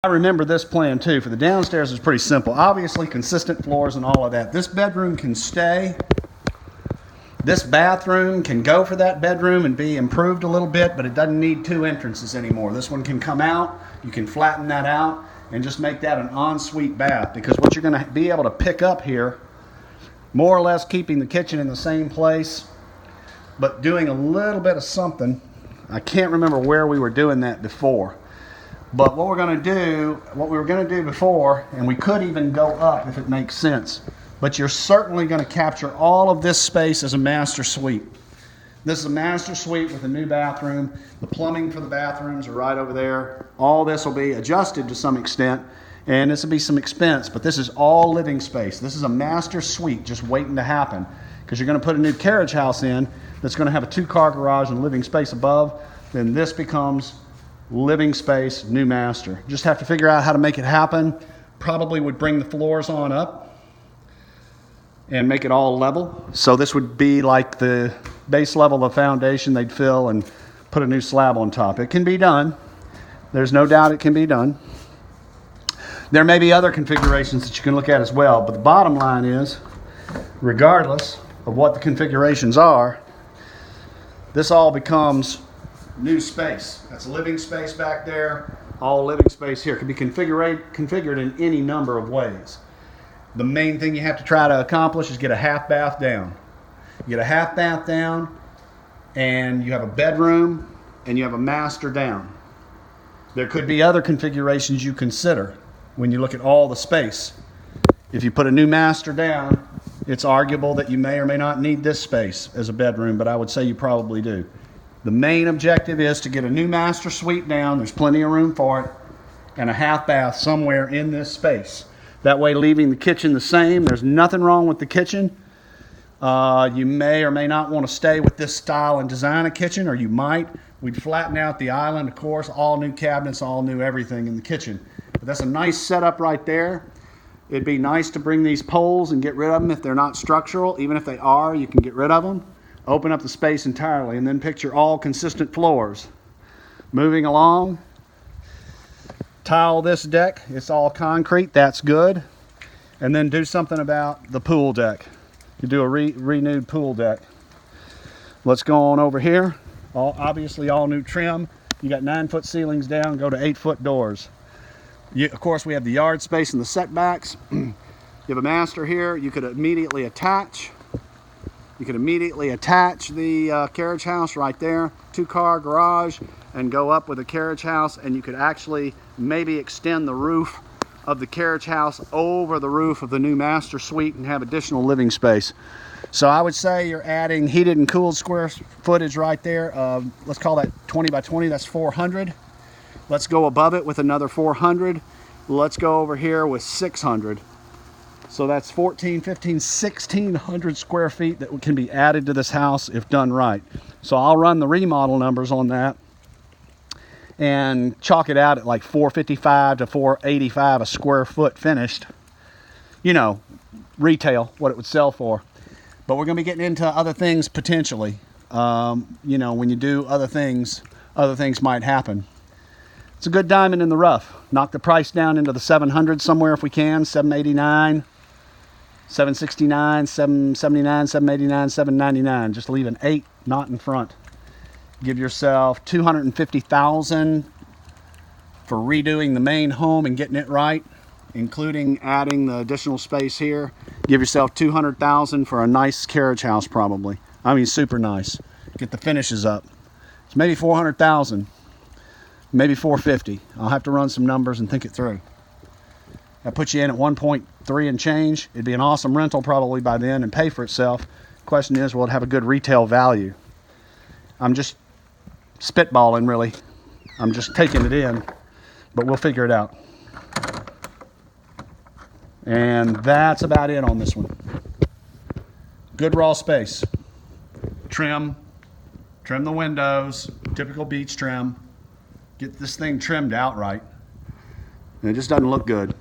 I remember this plan too. For the downstairs, it's pretty simple. Obviously, consistent floors and all of that. This bedroom can stay. This bathroom can go for that bedroom and be improved a little bit, but it doesn't need two entrances anymore. This one can come out. You can flatten that out and just make that an ensuite bath, because what you're going to be able to pick up here, more or less keeping the kitchen in the same place, but doing a little bit of something. I can't remember where we were doing that before. But what we were going to do before, and we could even go up if it makes sense, but you're certainly going to capture all of this space as a master suite. This is a master suite with a new bathroom. The plumbing for the bathrooms are right over there. All this will be adjusted to some extent, and this will be some expense, but this is all living space. This is a master suite just waiting to happen, because you're going to put a new carriage house in that's going to have a 2-car garage and living space above. Then this becomes living space, new master. Just have to figure out how to make it happen. Probably would bring the floors on up and make it all level. So this would be like the base level of foundation they'd fill and put a new slab on top. It can be done. There's no doubt it can be done. There may be other configurations that you can look at as well, but the bottom line is, regardless of what the configurations are, this all becomes new space. That's living space back there, all living space here. It can be configured in any number of ways. The main thing you have to try to accomplish is get a half bath down. You get a half bath down, and you have a bedroom, and you have a master down. There could be other configurations you consider when you look at all the space. If you put a new master down, it's arguable that you may or may not need this space as a bedroom, but I would say you probably do. The main objective is to get a new master suite down. There's plenty of room for it, and a half bath somewhere in this space. That way, leaving the kitchen the same. There's nothing wrong with the kitchen. You may or may not want to stay with this style and design of kitchen, or you might. We'd flatten out the island, of course, all new cabinets, all new everything in the kitchen. But that's a nice setup right there. It'd be nice to bring these poles and get rid of them if they're not structural. Even if they are, you can get rid of them. Open up the space entirely, and then picture all consistent floors. Moving along, tile this deck. It's all concrete. That's good. And then do something about the pool deck. You do a renewed pool deck. Let's go on over here. Obviously all new trim. You got 9-foot ceilings down. Go to 8-foot doors. Of course, we have the yard space and the setbacks. You have a master here. You could immediately attach. You could immediately attach the carriage house right there, 2-car garage, and go up with a carriage house, and you could actually maybe extend the roof of the carriage house over the roof of the new master suite and have additional living space. So I would say you're adding heated and cooled square footage right there. Let's call that 20 by 20, that's 400. Let's go above it with another 400. Let's go over here with 600. So that's 14, 15, 1,600 square feet that can be added to this house if done right. So I'll run the remodel numbers on that and chalk it out at like $455 to $485 a square foot finished. You know, retail, what it would sell for. But we're going to be getting into other things potentially. You know, when you do other things might happen. It's a good diamond in the rough. Knock the price down into the 700 somewhere if we can, 789. 769, 779, 789, 799. Just leave an 8 not in front. Give yourself $250,000 for redoing the main home and getting it right, including adding the additional space here. Give yourself $200,000 for a nice carriage house, probably. I mean, super nice. Get the finishes up. It's maybe $400,000, maybe $450. I'll have to run some numbers and think it through. That puts you in at 1.3 and change. It'd be an awesome rental probably by then and pay for itself. Question is, will it have a good retail value? I'm just spitballing, really. I'm just taking it in, but we'll figure it out. And that's about it on this one. Good raw space. Trim the windows, typical beach trim. Get this thing trimmed out right. And it just doesn't look good.